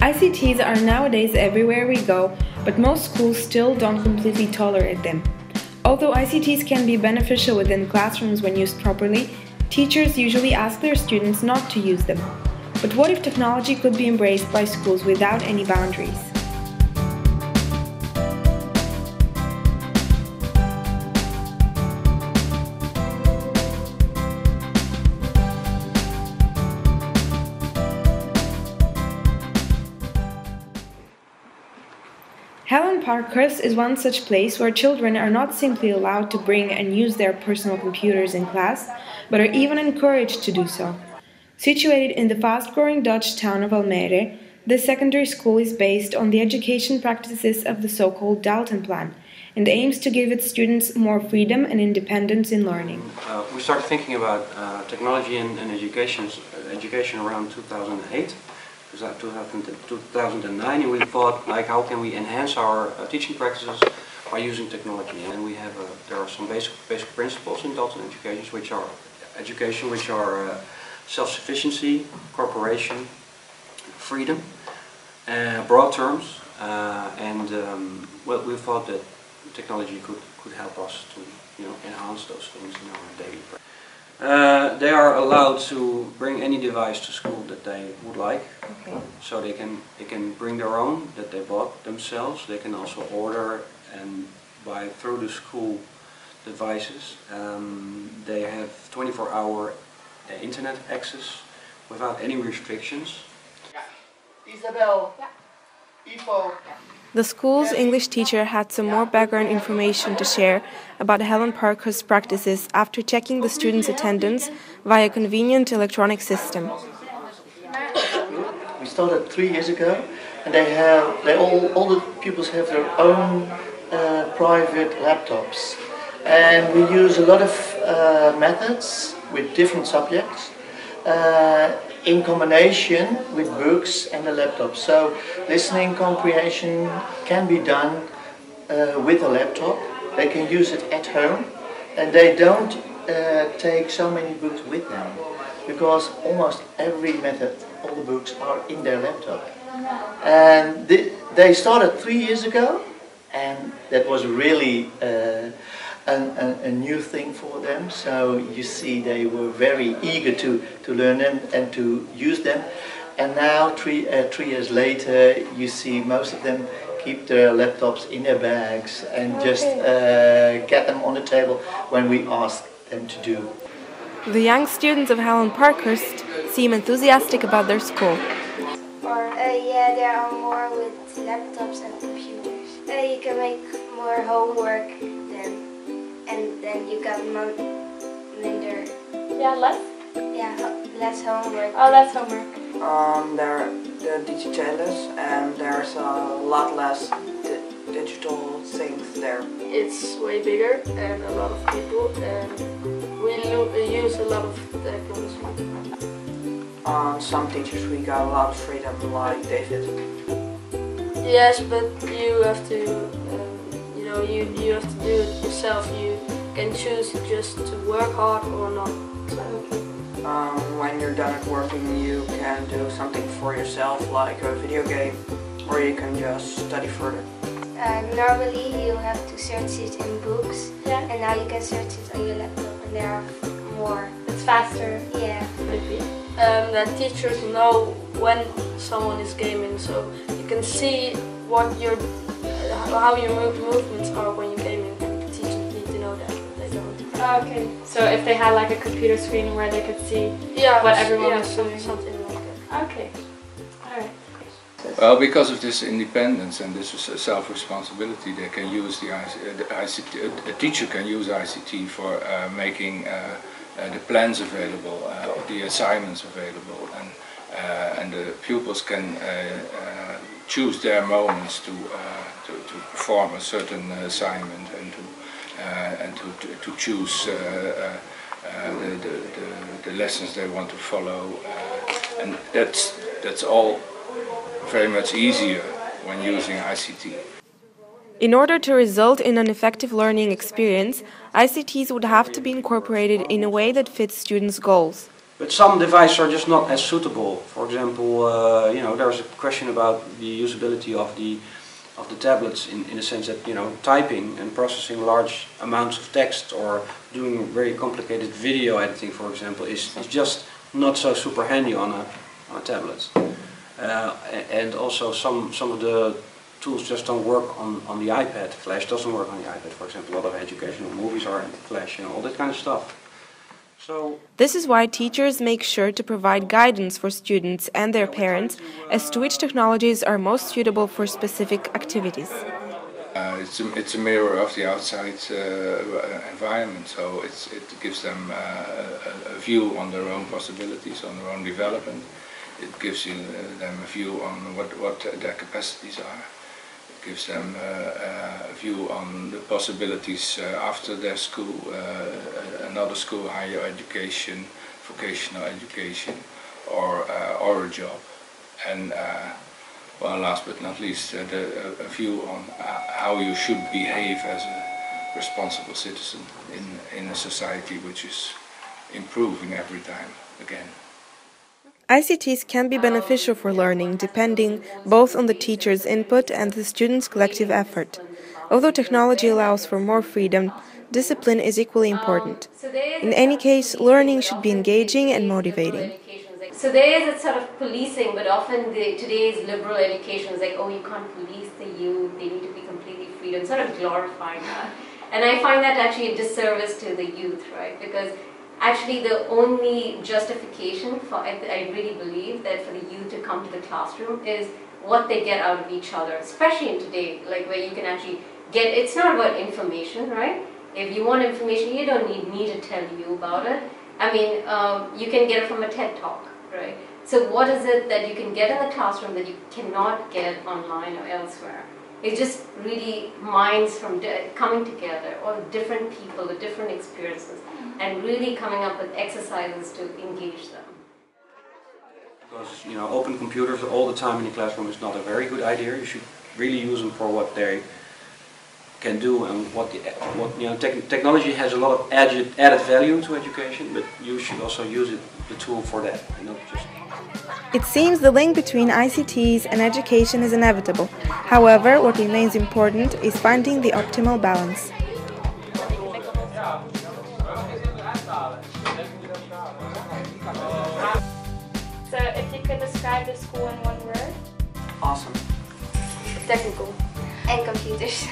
ICTs are nowadays everywhere we go, but most schools still don't completely tolerate them. Although ICTs can be beneficial within classrooms when used properly, teachers usually ask their students not to use them. But what if technology could be embraced by schools without any boundaries? Helen Parkhurst is one such place where children are not simply allowed to bring and use their personal computers in class, but are even encouraged to do so. Situated in the fast-growing Dutch town of Almere, this secondary school is based on the education practices of the so-called Dalton Plan and aims to give its students more freedom and independence in learning. We started thinking about technology and education around 2008. 2009, and we thought, like, how can we enhance our teaching practices by using technology? And we have there are some basic principles in Dalton education, which are self-sufficiency, cooperation, freedom, broad terms, and well, we thought that technology could help us to enhance those things in our daily practice. They are allowed to bring any device to school that they would like. Okay. So they can bring their own that they bought themselves. They can also order and buy through the school devices. They have 24-hour internet access without any restrictions. Isabel. Ivo. The school's English teacher had some more background information to share about Helen Parkhurst's practices after checking the students' attendance via a convenient electronic system. We started 3 years ago, and all the pupils have their own private laptops, and we use a lot of methods with different subjects. In combination with books and the laptop. So listening comprehension can be done with a laptop. They can use it at home, and they don't take so many books with them, because almost every method, all the books are in their laptop. And they started 3 years ago, and that was really a new thing for them. So you see, they were very eager to learn them and to use them. And now, three years later, you see most of them keep their laptops in their bags and just get them on the table when we ask them to do. The young students of Helen Parkhurst seem enthusiastic about their school. Yeah, there are more with laptops and computers. You can make more homework and then you got minder. Yeah, less? Yeah, less homework. Oh, less homework. They're digitales, and there's a lot less digital things there. It's way bigger and a lot of people, and we use a lot of technology. Some teachers we got a lot of freedom, like David. Yes, but you have to, you have to do it yourself. You can choose just to work hard or not. When you're done at working, you can do something for yourself, like a video game, or you can just study further. Normally you have to search it in books, yeah, and now you can search it on your laptop, and there are more. It's faster. Yeah. Maybe. That teachers know when someone is gaming, so you can see what how your movements are when you're gaming. Teachers need to know that, but they don't. Okay. So if they had like a computer screen where they could see what everyone was doing. Something like that. Okay. Alright. Well, because of this independence and this self-responsibility, they can use the ICT. A teacher can use ICT for making the plans available, the assignments available, and the pupils can choose their moments to perform a certain assignment and to choose the lessons they want to follow, and that's all very much easier when using ICT. In order to result in an effective learning experience, ICTs would have to be incorporated in a way that fits students' goals. But some devices are just not as suitable. For example, there's a question about the usability of the tablets in the sense that typing and processing large amounts of text or doing very complicated video editing, for example, is just not so super handy on a tablet. And also some of the tools just don't work on the iPad. Flash doesn't work on the iPad, for example. A lot of educational movies are in Flash, all that kind of stuff. This is why teachers make sure to provide guidance for students and their parents as to which technologies are most suitable for specific activities. It's a mirror of the outside environment, so it gives them a view on their own possibilities, on their own development. It gives them a view on what their capacities are. It gives them a view on the possibilities after their school, another school, higher education, vocational education, or a job. And well, last but not least, a view on how you should behave as a responsible citizen in a society which is improving every time again. ICTs can be beneficial for learning, depending both on the teacher's input and the student's collective effort. Although technology allows for more freedom, discipline is equally important. In any case, learning should be engaging and motivating. So there is a sort of policing, but often today's liberal education is like, oh, you can't police the youth, they need to be completely free, and sort of glorifying that. And I find that actually a disservice to the youth, right? Because actually the only justification for, I really believe that for the youth to come to the classroom is what they get out of each other, especially in today, like where you can actually get, it's not about information, right? If you want information, you don't need me to tell you about it. I mean, you can get it from a TED Talk, right? So what is it that you can get in the classroom that you cannot get online or elsewhere? It's just really minds from coming together, or different people with different experiences, and really coming up with exercises to engage them. Because open computers all the time in the classroom is not a very good idea. You should really use them for what they can do, and technology has a lot of added value to education, but you should also use the tool for that, and not just. It seems the link between ICTs and education is inevitable. However, what remains important is finding the optimal balance. So if you could describe the school in one word? Awesome. Technical. And computers.